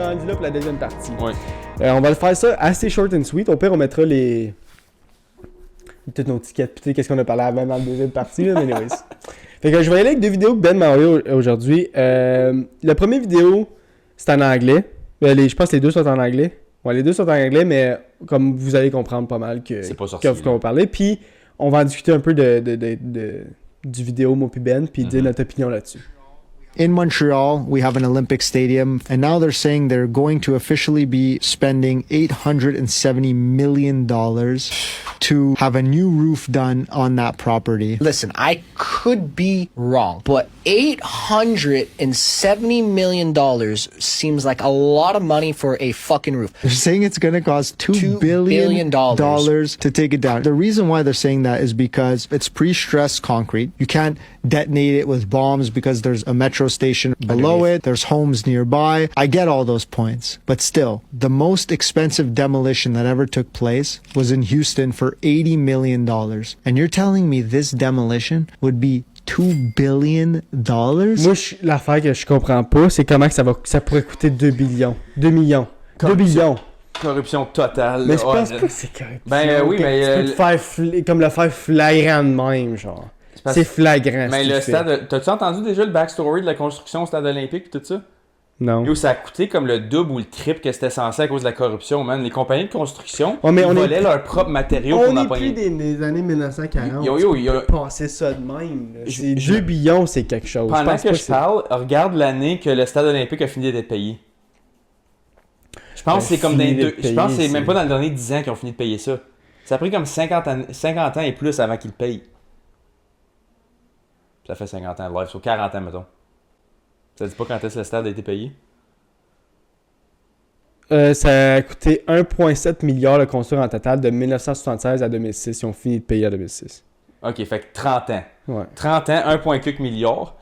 rendu là pour la deuxième partie. Ouais. On va le faire ça assez short and sweet. Au pire, on mettra les... Peut-être nos tickets, peut-être qu'est-ce qu'on a parlé avant dans la deuxième partie, là, mais anyways. Fait que je vais y aller avec 2 vidéos que Ben m'a envoyées aujourd'hui. La première vidéo, c'est en anglais. Je pense que les deux sont en anglais. Ouais, les deux sont en anglais, mais comme vous allez comprendre pas mal que c'est pas sorti, qu'on va parler. Puis, on va en discuter un peu du vidéo, moi puis Ben, puis dire notre opinion là-dessus. In Montreal, we have an Olympic stadium, and now they're saying they're going to officially be spending $870 million to have a new roof done on that property. Listen, I could be wrong, but $870 million seems like a lot of money for a fucking roof. They're saying it's going to cost $2 billion to take it down. The reason why they're saying that is because it's pre-stressed concrete. You can't detonate it with bombs because there's a metro station below it. There's homes nearby. I get all those points. But still, the most expensive demolition that ever took place was in Houston for $80 million. And you're telling me this demolition would be $2 billion? Moi, l'affaire que je comprends pas, c'est comment que ça pourrait coûter 2 billions. 2 millions. 2 billions. Corruption totale. Mais je pense pas que c'est corruption. Ben oui, mais... Tu peux le faire comme le faire flagrant de même, genre. C'est flagrant. Mais le stade... T'as-tu entendu déjà le backstory de la construction au stade olympique et tout ça? Non. Yo, ça a coûté comme le double ou le triple que c'était censé à cause de la corruption, man. Les compagnies de construction, ils volaient leurs propres matériaux pour n'en plus des années 1940. Il a passé ça de même. 2 billions, c'est quelque chose. Pendant que je parle, regarde l'année que le stade olympique a fini d'être payé. Je pense que c'est comme je pense que c'est même pas dans les derniers 10 ans qu'ils ont fini de payer ça. Ça a pris comme 50 ans et plus avant qu'ils le payent. Ça fait 50 ans de live, sur 40 ans, mettons. Ça dit pas quand est-ce que le stade a été payé? Ça a coûté 1,7 milliard de construire en total de 1976 à 2006. Ils ont fini de payer à 2006. Ok, fait que 30 ans. Ouais. 30 ans, 1,4 milliard.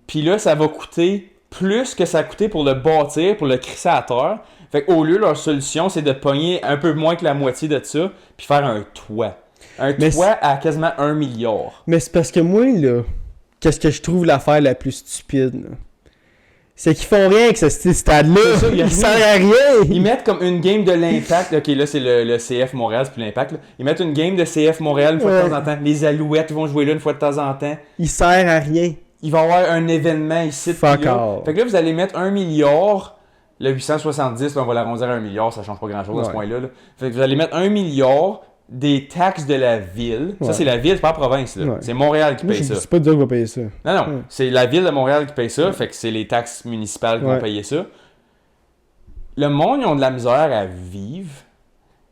Puis là, ça va coûter plus que ça a coûté pour le bâtir, pour le crisser à terre. Fait qu'au lieu, leur solution, c'est de pogner un peu moins que la moitié de ça, puis faire un toit. Toit à quasiment 1 milliard. Mais c'est parce que moi, là, qu'est-ce que je trouve l'affaire la plus stupide, là? C'est qu'ils font rien avec ce stade-là. Ils servent à rien. Ils mettent comme une game de l'Impact. Ok, là, c'est le CF Montréal, c'est plus l'Impact. Là. Ils mettent une game de CF Montréal une fois de temps en temps. Les Alouettes vont jouer là une fois de temps en temps. Ils servent à rien. Il va y avoir un événement ici. Fuck off. Fait que là, vous allez mettre 1 milliard. Le 870, là, on va l'arrondir à 1 milliard. Ça change pas grand-chose à ce point-là. Là. Fait que vous allez mettre 1 milliard des taxes de la ville. Ça, c'est la ville, c'est pas la province. Là. C'est Montréal qui paye ça. C'est pas dur qui va payer ça. Non. C'est la ville de Montréal qui paye ça. Fait que c'est les taxes municipales qui vont payer ça. Le monde, ils ont de la misère à vivre.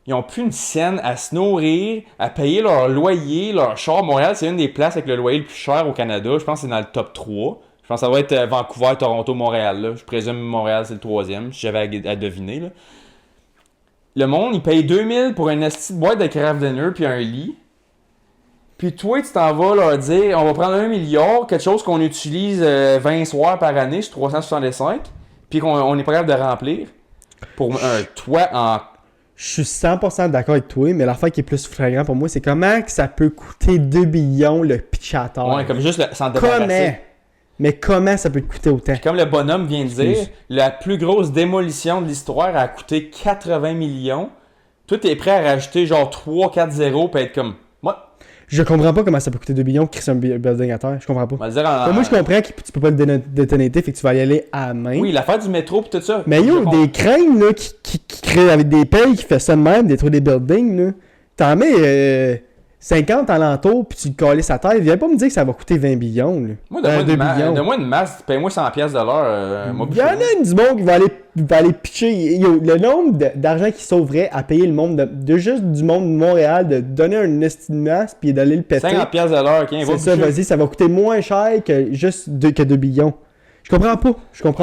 Ils ont plus une scène à se nourrir, à payer leur loyer, leur char. Montréal, c'est une des places avec le loyer le plus cher au Canada. Je pense que c'est dans le top 3. Je pense que ça doit être Vancouver, Toronto, Montréal. Là. Je présume Montréal, c'est le 3e, si j'avais à deviner. Là. Le monde, il paye 2000 pour une petite boîte de craft dinner puis un lit. Puis toi, tu t'en vas leur dire, on va prendre 1 milliard, quelque chose qu'on utilise 20 soirs par année sur 365, puis qu'on est pas capable de remplir pour un toit en... Je suis 100% d'accord avec toi, mais l'affaire qui est plus flagrant pour moi, c'est comment que ça peut coûter 2 billions le pitch à terre. Ouais, comme juste s'en débarrasser. Mais comment ça peut te coûter autant? Puis comme le bonhomme vient de dire, la plus grosse démolition de l'histoire a coûté 80 millions. Toi, t'es prêt à rajouter genre 3-4 zéros pour être comme... Moi, je comprends pas comment ça peut coûter 2 billions créer un building à terre. Je comprends pas. Moi, je comprends que tu peux pas le détonater, fait que tu vas y aller à la main. Oui, l'affaire du métro pis tout ça. Mais yo, des cranes là, qui créent avec des pelles qui fait ça de même, détruire des buildings, là. T'en mets 50 alentours puis tu le calisses à terre. Viens pas me dire que ça va coûter 20 billions. Là. Moi, donne-moi une masse, paye-moi 100$ de l'heure. Il y en a du monde qui va aller pitcher. Yo, le nombre d'argent qui sauverait à payer le monde de juste du monde de Montréal de donner un estime masse puis d'aller le péter. 50$ de l'heure, ok. C'est ça, vas-y, ça va coûter moins cher que juste 2 billions. Je comprends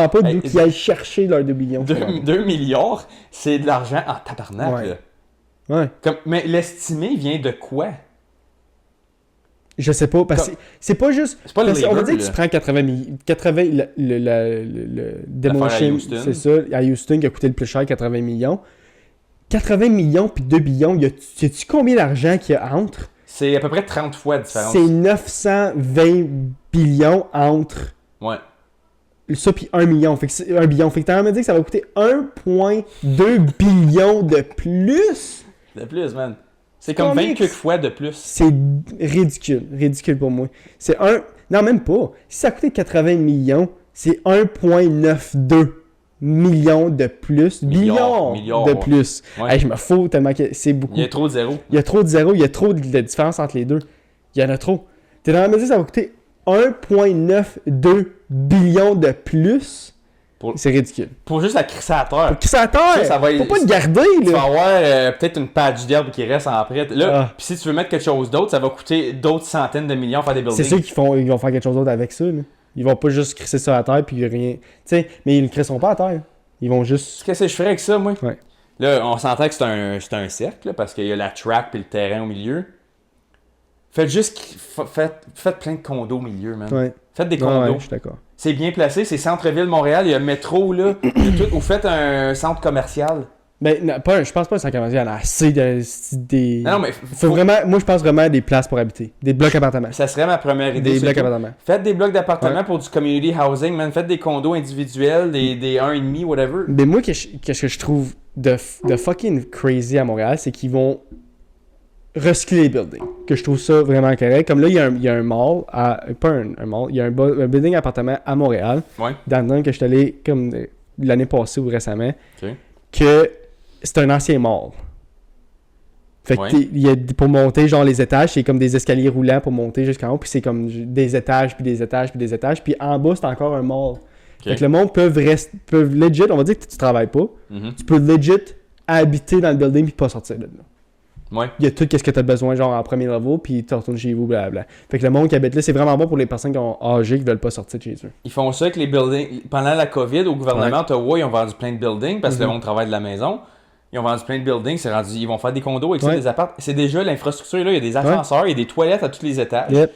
pas d'où qu'ils aillent chercher leurs 2 billions. 2 milliards, c'est de l'argent en tabarnak. Ouais. Là. Ouais. Mais l'estimé vient de quoi? Je sais pas, parce que c'est pas juste... C'est pas le labor, on va dire que tu prends 80 le demolition, c'est ça, à Houston qui a coûté le plus cher, 80 millions. 80 millions puis 2 billions, sais-tu combien d'argent qu'il y a entre? C'est à peu près 30 fois de différence. C'est 920 billions entre Ça, puis 1 million. Fait que 1 billion. Fait que t'as l'air de me dire que ça va coûter 1,2 billion de plus? De plus, man. C'est comme Combien 20 quelques fois de plus. C'est ridicule. Ridicule pour moi. C'est un... Non, même pas. Si ça coûtait 80 millions, c'est 1,92 millions de plus. Milliards De plus. Ouais. Hey, je me fous tellement que c'est beaucoup. Il y a trop de zéros. Il y a trop de zéros. Il y a trop de différence entre les deux. Il y en a trop. T'es dans la mesure que ça va coûter 1,92 billions de plus. C'est ridicule. Pour juste la crisser à terre. Qui ça à terre? Ça va être- Faut pas le garder, Tu vas là. avoir peut-être une patch d'herbe qui reste en prêt. Là, Ah. puis si tu veux mettre quelque chose d'autre, ça va coûter d'autres centaines de millions faire des buildings. C'est sûr ils vont faire quelque chose d'autre avec ça, là. Ils vont pas juste crisser ça à terre puis rien. Tu sais, mais ils le crisseront pas à terre. Ils vont juste. Qu'est-ce que je ferais avec ça, moi? Ouais. Là, on s'entend que c'est un cercle, là, parce qu'il y a la track puis le terrain au milieu. Faites plein de condos au milieu, man. Ouais. Faites des Ouais, condos. ouais, je suis d'accord. C'est bien placé, c'est centre-ville Montréal, il y a le métro, là. Il y a tout. Ou faites un centre commercial. Ben, non, je pense pas que ça commence. Il y en a assez des. Non, mais Faut vraiment. Moi, je pense vraiment à des places pour habiter. Des blocs appartements. ça serait ma première idée. Des c'est blocs tout. appartements. Faites des blocs d'appartements Ouais. pour du community housing, man. Faites des condos individuels, des 1,5, whatever. Mais moi, qu'est-ce que je trouve de fucking crazy à Montréal, c'est qu'ils vont recycler les buildings. Que je trouve ça vraiment correct. Comme là, il y a un mall, pas un mall, il y a un building appartement à Montréal, Ouais. dans le temps que je suis allé comme l'année passée ou récemment, Ok. que c'est un ancien mall. Fait que Ouais. il y a pour monter genre les étages, c'est comme des escaliers roulants pour monter jusqu'en haut, puis c'est comme des étages, puis des étages, puis des étages, puis en bas, c'est encore un mall. Fait que le monde peut legit, on va dire que tu travailles pas, Mhm. tu peux legit habiter dans le building puis pas sortir de là. Ouais. Il y a tout ce que tu as besoin genre en premier level puis tu retournes chez vous, blablabla. Fait que le monde qui habite là, c'est vraiment bon pour les personnes qui ont âgé qui veulent pas sortir de chez eux. Ils font ça avec les buildings. Pendant la COVID, au gouvernement d'Ottawa, ils ont vendu plein de buildings parce que le monde travaille de la maison. Ils ont vendu plein de buildings, c'est rendu, ils vont faire des condos avec ça, Ouais. des apparts. C'est déjà l'infrastructure là, il y a des ascenseurs, il y a des toilettes à tous les étages. Yep.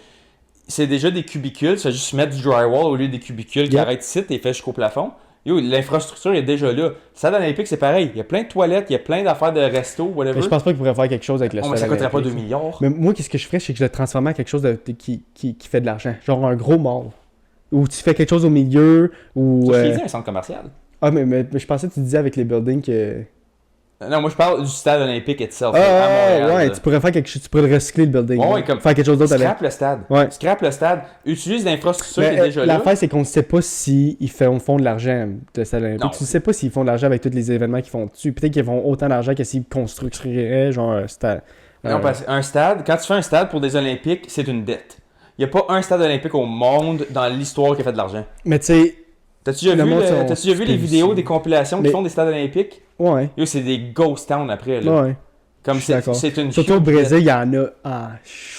C'est déjà des cubicules, tu fais juste mettre du drywall au lieu des cubicules qui Yep. arrêtent ici et fait jusqu'au plafond. Yo, l'infrastructure est déjà là. Le stade olympique, c'est pareil. Il y a plein de toilettes, il y a plein d'affaires de resto, whatever. Mais je pense pas qu'ils pourraient faire quelque chose avec le Oh, mais ça stade coûterait pas 2 olympique. milliards. Mais moi, qu'est-ce que je ferais, c'est que je le transformerais en quelque chose qui fait de l'argent. Genre un gros mall. Ou tu fais quelque chose au milieu, ou... Ça, je t'ai dit un centre commercial. Ah, mais je pensais que tu disais avec les buildings que... Non, moi je parle du stade olympique itself. Ah, à Montréal. ouais, là. tu pourrais faire quelque chose, tu pourrais le recycler le building. Ouais, là. ouais, comme- Faire quelque chose d'autre avec. Scrape le stade. Ouais. Scrape le stade. Utilise l'infrastructure qui Mais, est déjà là. l'affaire, c'est qu'on ne sait pas s'ils font de l'argent de stade olympique. Non. Tu ne sais pas s'ils font de l'argent avec tous les événements qu'ils font dessus. Peut-être qu'ils font autant d'argent que s'ils construiraient genre un stade. Non, parce qu'un stade, quand tu fais un stade pour des Olympiques, c'est une dette. Il n'y a pas un stade olympique au monde dans l'histoire qui a fait de l'argent. Mais tu sais, T'as-tu déjà Le vu, monde sont t'as-tu déjà vu les stupide vidéos aussi. des compilations qui Mais- font des stades olympiques? ouais. Yo, c'est des ghost towns après. Là. Ouais. Comme je suis d'accord. c'est une Surtout au huge Brésil, il y en a à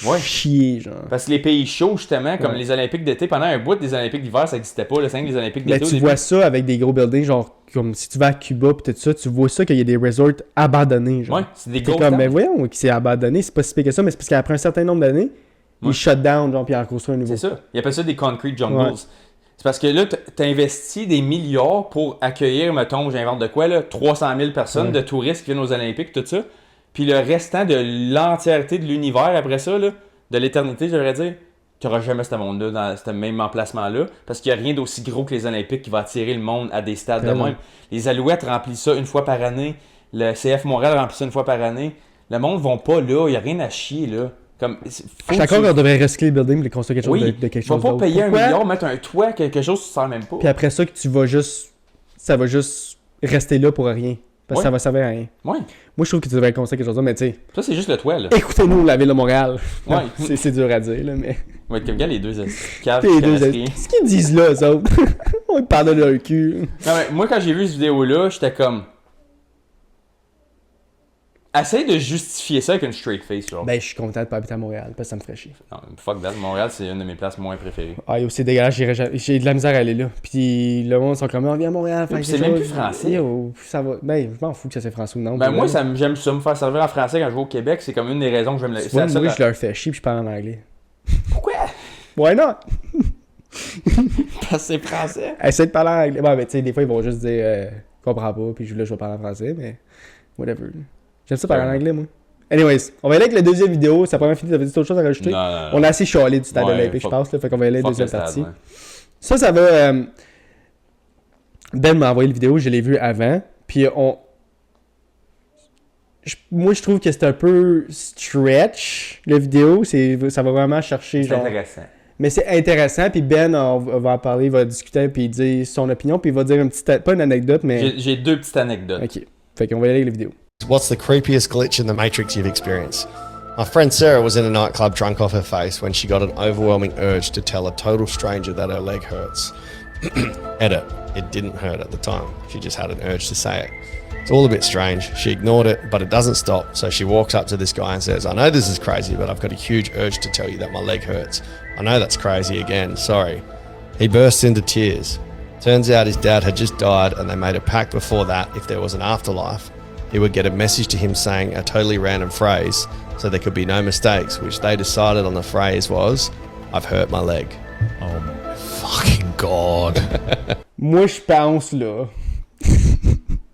Ouais. chier, genre. Parce que les pays chauds, justement, comme Ouais. les Olympiques d'été, pendant un bout des Olympiques d'hiver, ça n'existait pas. Le 5 des Olympiques Mais d'été. au tu début. vois ça avec des gros buildings, genre, comme si tu vas à Cuba pis tout ça, tu vois ça qu'il y a des resorts abandonnés, genre. Ouais, c'est des T'es ghost comme, towns. mais voyons, qui c'est abandonné, c'est pas si pire que ça, mais c'est parce qu'après un certain nombre d'années, Ouais. ils shut down, genre, puis ils en reconstruisent un nouveau. C'est ça. Ils appellent ça des concrete jungles. Ouais. C'est parce que là, t'as investi des milliards pour accueillir, mettons, j'invente de quoi, là, 300 000 personnes Ouais. de touristes qui viennent aux Olympiques, tout ça. Puis le restant de l'entièreté de l'univers après ça, là, de l'éternité, j'aimerais dire, tu n'auras jamais ce monde-là dans ce même emplacement-là. Parce qu'il n'y a rien d'aussi gros que les Olympiques qui va attirer le monde à des stades de Tellement. même. Les Alouettes remplissent ça une fois par année. Le CF Montréal remplit ça une fois par année. Le monde ne va pas là. Il n'y a rien à chier, là. Comme, Je suis d'accord qu'on devrait recycler le building et construire quelque chose Oui, de quelque tu vas chose pas d'autre. payer Pourquoi? 1 milliard, mettre un toit, quelque chose que tu ne sers même pas. Puis après ça, que tu vas juste... Ça va juste rester là pour rien. Parce que Ouais. ça va servir à rien. Ouais, Moi, je trouve que tu devrais construire quelque chose d'autre, mais tu sais... ça c'est juste le toit, là. Écoutez-nous, la ville de Montréal. Ouais. c'est dur à dire, là, mais... On va être comme gars, les deux caves Les qui deux... connaissent rien. Qu'est-ce qu'ils disent là, eux autres? On parle de leur cul. Non, mais moi, quand j'ai vu cette vidéo-là, j'étais comme... Essaye de justifier ça avec une straight face, genre. Ben, je suis content de pas habiter à Montréal, parce que ça me ferait chier. Non, fuck that. Montréal, c'est une de mes places moins préférées. Ah, yo, c'est dégueulasse, j'ai de la misère à aller là. Puis le monde sont comme, on vient à Montréal, faire Puis quelque c'est même chose. plus français. Yo, ça va. Ben, je m'en fous que ça c'est français ou non. Ben pour moi, vrai. j'aime ça me faire servir en français quand je vais au Québec. C'est comme une des raisons que j'aime le... Tu c'est vois, la seule- moi, je leur fais chier puis je parle en anglais. Pourquoi? Why not? Parce que c'est français. Essaye de parler en anglais. Ben, tu sais, des fois, ils vont juste dire, comprends pas, puis là, je vais parler en français, mais whatever. J'aime ça parler en anglais, moi. Anyways, on va aller avec la deuxième vidéo. C'est la première vidéo, t'avais dit autre chose à rajouter? Non. On a assez chialé du stade Ouais, olympique, je fuck- pense, là, fait qu'on va aller avec la Fuck le deuxième stade, partie. ouais. Ça va... Ben m'a envoyé la vidéo, je l'ai vue avant. Puis moi, je trouve que c'est un peu stretch, la vidéo. Ça va vraiment chercher, C'est intéressant. Mais c'est intéressant, puis Ben va en parler, il va discuter, puis il dit son opinion, puis il va dire pas une anecdote, mais... J'ai 2 petites anecdotes. Ok, fait qu'on va y aller avec la vidéo. What's the creepiest glitch in the Matrix you've experienced? My friend Sarah was in a nightclub drunk off her face when she got an overwhelming urge to tell a total stranger that her leg hurts. Edit. It didn't hurt at the time. She just had an urge to say it. It's all a bit strange. She ignored it, but it doesn't stop. So she walks up to this guy and says, I know this is crazy, but I've got a huge urge to tell you that my leg hurts. I know that's crazy again. Sorry. He bursts into tears. Turns out his dad had just died and they made a pact before that if there was an afterlife, he would get a message to him saying a totally random phrase so there could be no mistakes, which they decided on the phrase was, I've hurt my leg. Oh my fucking God. Moi, je pense, là...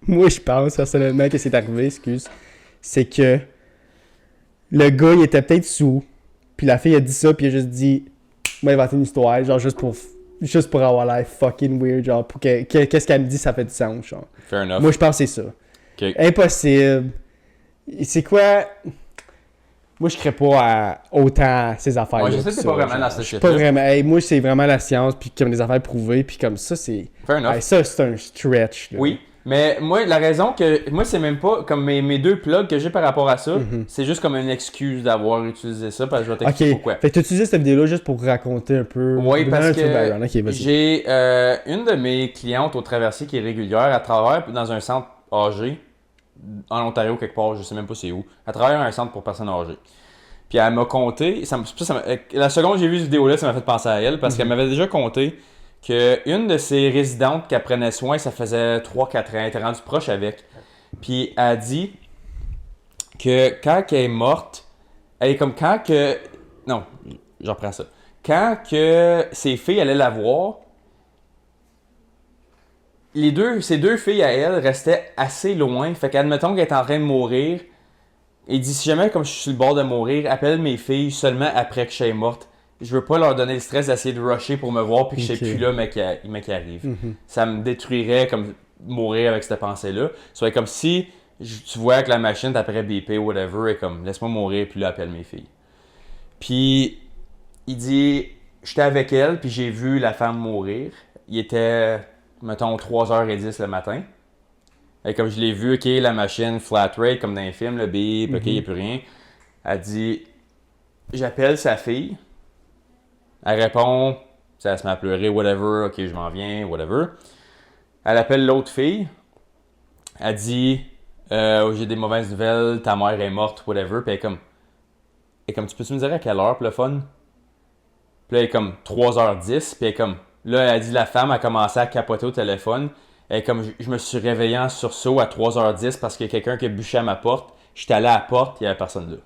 Moi, je pense, personnellement, que c'est arrivé, c'est que le gars, il était peut-être sous, puis la fille a dit ça, puis il a juste dit, moi, inventer une histoire, genre, juste pour avoir l'air fucking weird, genre, pour qu'est-ce qu'elle me dit, ça fait du sens, genre. Fair enough. Moi, je pense que c'est ça. Okay. Impossible. C'est quoi... Moi, je crée pas autant à ces affaires-là. Ouais, je sais que t'es pas vraiment dans ce shit-là. Pas vraiment. Hey, moi, c'est vraiment la science, puis comme des affaires prouvées, puis comme ça, c'est... Fair enough. Hey, ça, c'est un stretch, là. Oui, mais moi, la raison que... Moi, c'est même pas comme mes 2 plugs que j'ai par rapport à ça. C'est juste comme une excuse d'avoir utilisé ça, parce que je vais t'expliquer pourquoi. Fait que tu utilisé cette vidéo-là juste pour raconter un peu... Oui, parce que okay, j'ai une de mes clientes au Traversier qui est régulière, elle travaille dans un centre âgé, en Ontario quelque part, je sais même pas c'est où. Elle travaille dans un centre pour personnes âgées. Puis elle m'a conté, la seconde que j'ai vu cette vidéo-là, ça m'a fait penser à elle, parce qu'elle m'avait déjà conté qu'une de ses résidentes qu'elle prenait soin, ça faisait 3-4 ans, elle était rendue proche avec. Puis elle a dit que quand elle est morte, elle est comme quand que... Non, je reprends ça. Quand que ses filles allaient la voir, ces 2 filles à elle restaient assez loin. Fait qu'admettons qu'elle est en train de mourir, il dit si jamais comme je suis sur le bord de mourir, appelle mes filles seulement après que je sois morte. Je veux pas leur donner le stress d'essayer de rusher pour me voir puis que je sais plus là, mais qu'il arrive. Ça me détruirait comme mourir avec cette pensée-là. Ça serait comme si tu vois que la machine t'apparaît BP ou whatever et comme laisse-moi mourir puis là appelle mes filles. Puis il dit j'étais avec elle puis j'ai vu la femme mourir. Il était mettons 3h10 le matin. Et comme je l'ai vu, ok, la machine flat rate comme dans les films, le bip, ok, il n'y a plus rien. Elle dit j'appelle sa fille. Elle répond, elle se met à pleurer, whatever, ok, je m'en viens, whatever. Elle appelle l'autre fille. Elle dit j'ai des mauvaises nouvelles, ta mère est morte, whatever. Puis elle est comme tu peux-tu me dire à quelle heure pour le fun? Puis là, elle est comme 3h10. Puis elle est comme, là, elle dit la femme a commencé à capoter au téléphone. Et comme je me suis réveillé en sursaut à 3h10 parce qu'il y a quelqu'un qui a bûché à ma porte. J'étais allé à la porte, il n'y avait personne là.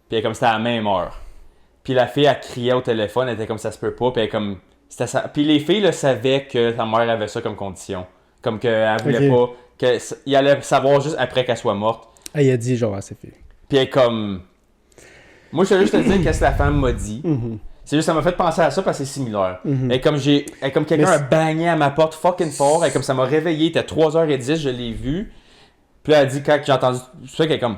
Puis comme c'était à la même heure. Puis la fille, elle criait au téléphone, elle était comme ça se peut pas. Puis elle comme, c'était ça. Puis les filles le savaient que sa mère avait ça comme condition. Comme qu'elle voulait pas. Il allait savoir juste après qu'elle soit morte. Elle a dit genre à ses filles. Puis elle est comme. Moi, je vais juste te dire qu'est-ce que la femme m'a dit. C'est juste, ça m'a fait penser à ça parce que c'est similaire. Et comme quelqu'un a bagné à ma porte fucking fort, et comme ça m'a réveillé, il était 3h10, je l'ai vu. Puis là, elle dit, quand j'ai entendu, c'est ça qu'elle est comme...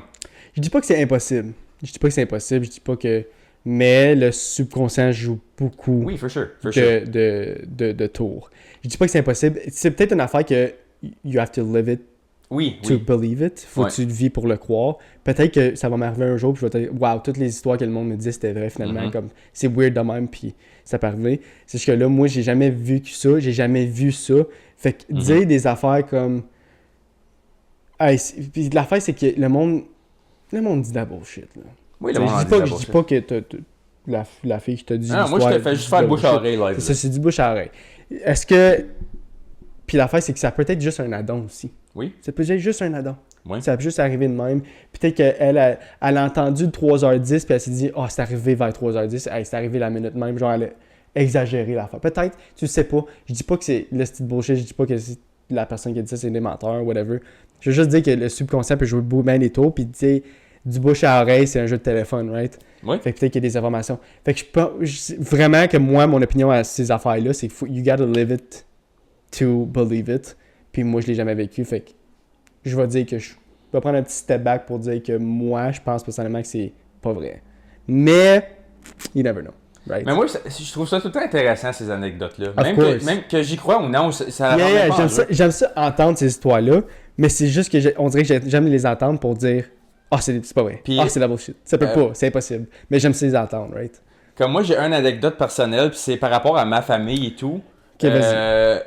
Je dis pas que c'est impossible. Je dis pas que... Mais le subconscient joue beaucoup oui, for sure. de tours. Je dis pas que c'est impossible. C'est peut-être une affaire que you have to live it to believe it. Faut que tu le vis pour le croire. Peut-être que ça va m'arriver un jour puis je vais te dire wow, toutes les histoires que le monde me disait c'était vrai finalement. Comme c'est weird de même puis ça peut arriver. C'est juste que là, moi, j'ai jamais vécu ça. J'ai jamais vu ça. Fait que dire des affaires comme... Hey, puis l'affaire, c'est que le monde dit de la bullshit. Là. Oui, le monde dit de la bullshit. Je dis pas que la fille qui t'a dit... Non, moi, je te fais juste faire bouche à oreille. Live, c'est ça, c'est du bouche à oreille. Est-ce que... Puis l'affaire, c'est que ça peut être juste un addon aussi. Oui. Ça peut être juste un addon. Oui. Ça peut juste arriver de même. Peut-être qu'elle a entendu 3h10 puis elle s'est dit « Ah, c'est arrivé vers 3h10. Hey, c'est arrivé la minute même. » Genre, elle a exagéré l'affaire. Peut-être, tu le sais pas. Je dis pas que c'est le style bullshit. Je dis pas que la personne qui a dit ça, c'est des menteurs, whatever. Je veux juste dire que le subconscient peut jouer bien les tours puis tu sais, du bouche à oreille, c'est un jeu de téléphone, right? Oui. Fait que peut-être qu'il y a des informations. Fait que je pense vraiment que moi, mon opinion à ces affaires-là, c'est que you gotta live it to believe it. Puis moi, je l'ai jamais vécu. Fait que je vais dire que je vais prendre un petit step back pour dire que moi, je pense personnellement que c'est pas vrai. Mais, you never know. Right? Mais moi, je trouve ça tout le temps intéressant, ces anecdotes-là. Of Même que j'y crois ou non, ça Yeah, rend j'aime ça entendre ces histoires-là, mais c'est juste que on dirait que j'aime les entendre pour dire « Ah, c'est pas vrai. Puis, Ah, c'est de la bullshit. Ça peut pas. C'est impossible. » Mais j'aime ça les entendre, right? Comme moi, j'ai une anecdote personnelle, puis c'est par rapport à ma famille et tout. Ok, vas-y.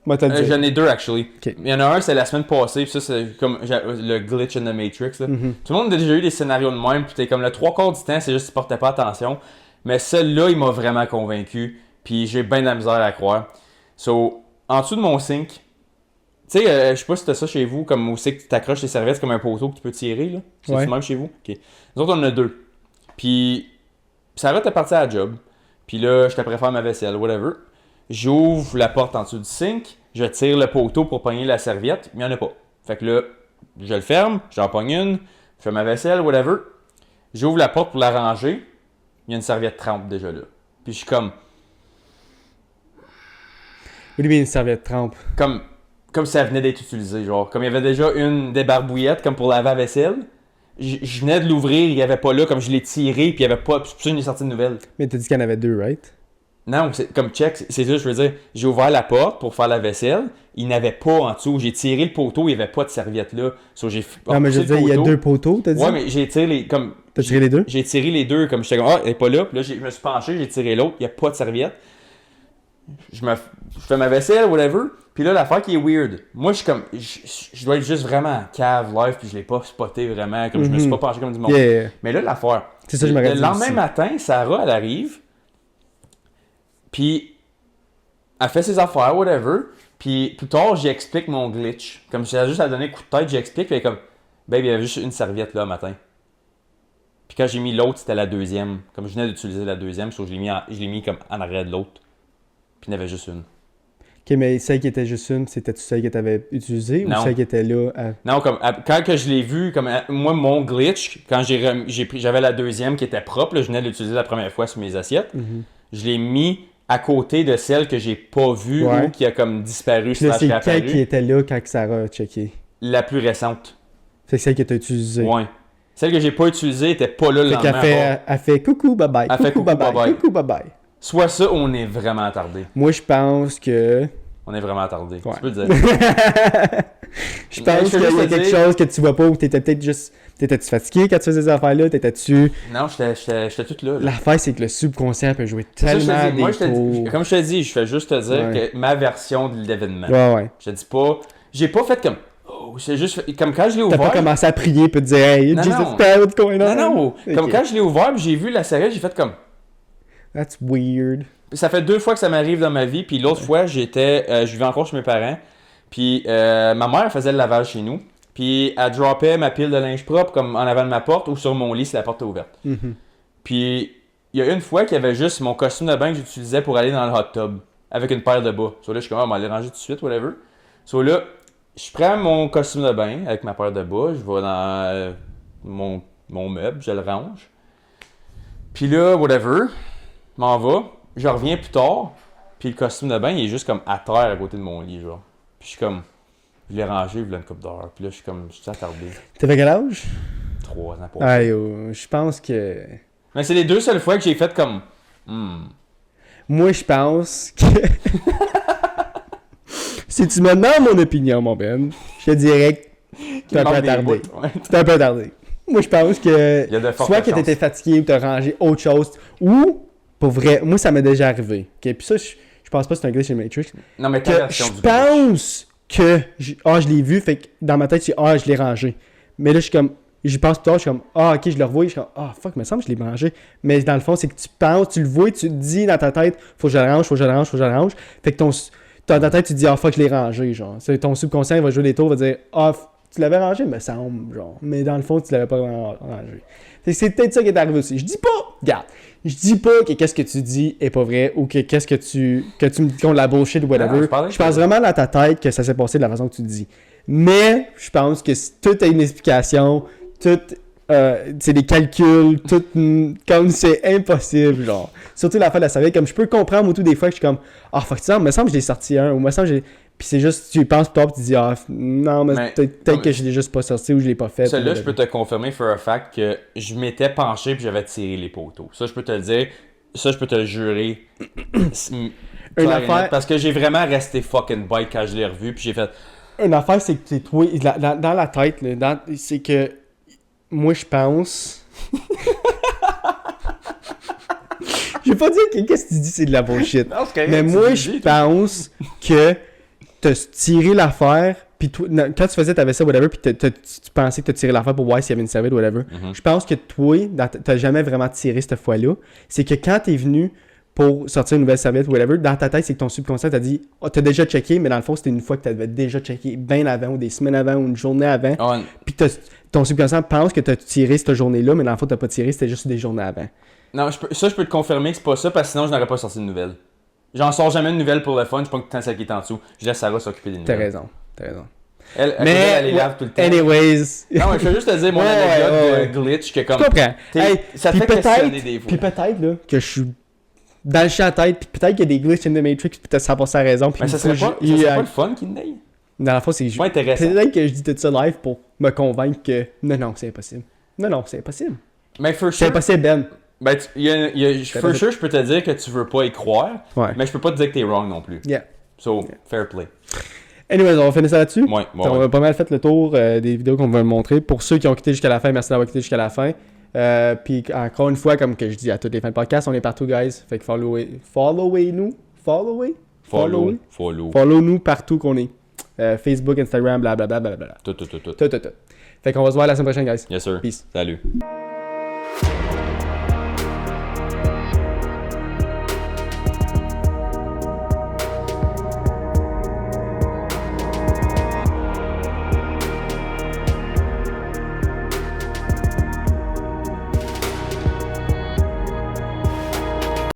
Moi, t'as dit. J'en ai deux, actually. Ok. Il y en a un, c'est la semaine passée, puis ça, c'est comme le glitch in the Matrix. Là. Mm-hmm. Tout le monde a déjà eu des scénarios de même, puis t'es comme le 3/4 du temps, c'est juste que tu portais pas attention. Mais celui-là, il m'a vraiment convaincu, puis j'ai bien de la misère à croire. So, en dessous de mon sink, tu sais, je sais pas si t'as ça chez vous, comme aussi que tu t'accroches tes serviettes comme un poteau que tu peux tirer, là. C'est Ouais. même chez vous? Ok. Nous autres, on en a deux. Puis, Sarah était partie à la job. Puis là, j'étais prêt à faire ma vaisselle, whatever. J'ouvre la porte en dessous du sink, je tire le poteau pour pogner la serviette, mais il n'y en a pas. Fait que là, je le ferme, j'en pogne une, je fais ma vaisselle, whatever. J'ouvre la porte pour la ranger, il y a une serviette trempe déjà là. Puis je suis comme Oui, mais une serviette trempe. comme ça venait d'être utilisé, genre. Comme il y avait déjà une débarbouillette, comme pour laver la vaisselle. Je venais de l'ouvrir, il n'y avait pas là, comme je l'ai tiré, puis il n'y avait pas. C'est pour ça qu'il est sorti de nouvelle. Mais t'as dit qu'il y en avait deux, right? Non, c'est comme check, c'est ça, je veux dire. J'ai ouvert la porte pour faire la vaisselle, il n'y avait pas en dessous. J'ai tiré le poteau, il n'y avait pas de serviette là. So, j'ai Non, mais je veux dire, il y a deux poteaux, t'as dit? Ouais, mais j'ai tiré les. Comme, T'as tiré les deux? J'ai tiré les deux, comme j'étais comme, ah, elle n'est pas là. Puis là, je me suis penché, j'ai tiré l'autre, il n'y a pas de serviette. Je fais ma vaisselle, whatever. Puis là, l'affaire qui est weird. Moi, je suis comme. Je dois être juste vraiment en cave live, puis je l'ai pas spoté vraiment. Comme je me suis pas penché comme du monde. Yeah. Mais là, l'affaire. C'est ça, je m'aurais Le dit lendemain aussi. matin, Sarah, elle arrive. Puis, elle fait ses affaires, whatever. Puis, plus tard, j'explique mon glitch. Comme j'ai juste à donner un coup de tête, j'explique. Puis, elle est comme, babe, il y avait juste une serviette là, matin. Puis, quand j'ai mis l'autre, c'était la deuxième. Comme je venais d'utiliser la deuxième, sauf que je l'ai mis comme en arrière de l'autre. Puis, il y en avait juste une. Ok, mais celle qui était juste une, c'était-tu celle que t'avais utilisée Non. ou celle qui était là? Non, comme quand que je l'ai vu, comme moi, mon glitch, quand j'avais la deuxième qui était propre, là, je venais de l'utiliser la première fois sur mes assiettes, je l'ai mis à côté de celle que j'ai pas vue Ouais. ou qui a comme disparu, Puis là, c'est réapparu. quelle qui était là quand Sarah a checké? La plus récente. C'est celle que t'as utilisée. Ouais. Celle que j'ai pas utilisée était pas là le Fait lendemain. qu'elle fait coucou, bye bye. Elle fait coucou, bye-bye. Coucou, bye bye. Soit ça, on est vraiment attardé. Moi, je pense que. On est vraiment attardé. Ouais. Tu peux le dire. Je pense je qu'il veux y a juste te quelque dire- chose que tu vois pas ou t'étais peut-être juste. T'étais-tu fatigué quand tu faisais ces affaires-là? T'étais-tu. Non, j'étais toute là. L'affaire, c'est que le subconscient peut jouer Ça, je te tellement dis, moi, des tours. comme je te dis, je fais juste te dire Ouais. que ma version de l'événement. Ouais, ouais. Je te dis pas. J'ai pas fait comme. Oh, c'est juste fait- comme quand je l'ai T'as ouvert. pas commencé à prier puis te dire, hey, Non, Jesus non. Christ, what's going on? Non, non. Comme Ok. quand je l'ai ouvert, puis j'ai vu la série, j'ai fait comme. That's weird. Ça fait 2 fois que ça m'arrive dans ma vie, puis l'autre fois, je vivais encore chez mes parents, puis ma mère faisait le lavage chez nous, puis elle droppait ma pile de linge propre comme en avant de ma porte ou sur mon lit si la porte est ouverte. Mhm. Puis il y a une fois qu'il y avait juste mon costume de bain que j'utilisais pour aller dans le hot tub avec une paire de bas. So là, je suis comme, on va aller ranger tout de suite, whatever. So là, je prends mon costume de bain avec ma paire de bas, je vais dans mon meuble, je le range. Puis là, whatever, m'en va. Je reviens plus tard, puis le costume de bain, il est juste comme à terre à côté de mon lit, genre. Puis je suis comme, je l'ai rangé, il y a une couple d'heures. Puis là, je suis attardé. T'avais quel âge? 3 ans pour Ah, yo, je pense que. Mais c'est les 2 seules fois que j'ai fait comme, Moi, je pense que. Si tu me demandes mon opinion, mon Ben, je te dirais que t'es un peu attardé. T'es un peu attardé. Moi, je pense que. Il y a de fortes Soit que chances. t'étais fatigué ou t'as rangé autre chose, ou, pour vrai, moi, ça m'est déjà arrivé. Ok, puis ça, je pense pas que c'est un glitch chez Matrix. Non, mais ta Que version je du pense que. Je l'ai vu, fait que dans ma tête, je l'ai rangé. Mais là, je suis comme. J'y pense plus tard, je suis comme, ok, je le revois, je suis comme, fuck, me semble que je l'ai rangé. Mais dans le fond, c'est que tu penses, tu le vois, tu te dis dans ta tête, faut que je le range, faut que je le range, faut que je le range. Fait que dans ta tête, tu te dis, fuck, je l'ai rangé, genre. C'est ton subconscient, il va jouer des tours, il va dire, tu l'avais rangé, me semble, genre. Mais dans le fond, tu l'avais pas rangé. Fait que c'est peut-être ça qui est arrivé aussi. Je dis pas, regarde, je dis pas que qu'est-ce que tu dis est pas vrai ou que qu'est-ce que tu me dis qu'on la bullshit ou whatever. Non, je parlais Je pense que- vraiment dans ta tête que ça s'est passé de la façon que tu dis. Mais je pense que tout a une explication, tout c'est des calculs, tout, comme c'est impossible, genre. Surtout la fin de la serviette, comme je peux comprendre au tout des fois que je suis comme, fuck ça, me semble que je l'ai sorti un, ou me semble que j'ai. Puis c'est juste, tu y penses plus tard, puis tu dis, non, mais peut-être que je l'ai juste pas sorti ou je l'ai pas fait. Celui-là, je peux te confirmer for a fact que je m'étais penché puis j'avais tiré les poteaux. Ça, je peux te le dire. Ça, je peux te le jurer. Une affaire... Parce que j'ai vraiment resté fucking bite quand je l'ai revu puis j'ai fait... Une affaire, c'est que toi, dans la tête, là, c'est que moi, je pense... Je vais pas dire que qu'est-ce que tu dis, c'est de la bullshit. Non, c'est correct, mais moi, je pense que t'as tiré l'affaire, puis quand tu faisais ta vaisselle, whatever, puis tu pensais que t'as tiré l'affaire pour voir s'il y avait une serviette, whatever. Je pense que toi, t'as jamais vraiment tiré cette fois-là. C'est que quand t'es venu pour sortir une nouvelle serviette, whatever, dans ta tête, c'est que ton subconscient t'a dit t'as déjà checké, mais dans le fond, c'était une fois que t'avais déjà checké bien avant, ou des semaines avant, ou une journée avant. Puis ton subconscient pense que t'as tiré cette journée-là, mais dans le fond, t'as pas tiré, c'était juste des journées avant. Non, je peux te confirmer que c'est pas ça, parce que sinon, je n'aurais pas sorti de nouvelle. J'en sors jamais une nouvelle pour le fun, je prends tout le temps celle qui est en dessous. Je laisse Sarah s'occuper des nouvelles. T'as raison. Elle les lave tout le temps. Anyways. Non, mais je veux juste te dire mon anecdote de glitch que comme... Je comprends. Ça te fait questionner des fois. Puis peut-être là, que je suis dans le champ à tête, puis peut-être qu'il y a des glitches in the Matrix, puis peut-être 100% raison. Puis mais ça serait pas le fun qu'il n'aille. Dans la fois, c'est pas intéressant. Peut-être que je dis tout ça live pour me convaincre que non, c'est impossible. Non, c'est impossible. Mais for sure... C'est impossible, Ben. Ben, for sure, je peux te dire que tu veux pas y croire, mais je peux pas te dire que t'es wrong non plus. Yeah. So, fair play. Anyways, on va finir ça là-dessus. Ouais. On a pas mal fait le tour des vidéos qu'on va montrer. Pour ceux qui ont quitté jusqu'à la fin, merci d'avoir quitté jusqu'à la fin. Puis encore une fois, comme que je dis à toutes les fins de podcast, on est partout, guys. Fait que follow-nous partout qu'on est. Facebook, Instagram, blablabla. Tout. Fait qu'on va se voir la semaine prochaine, guys. Yes, sir. Peace. Salut.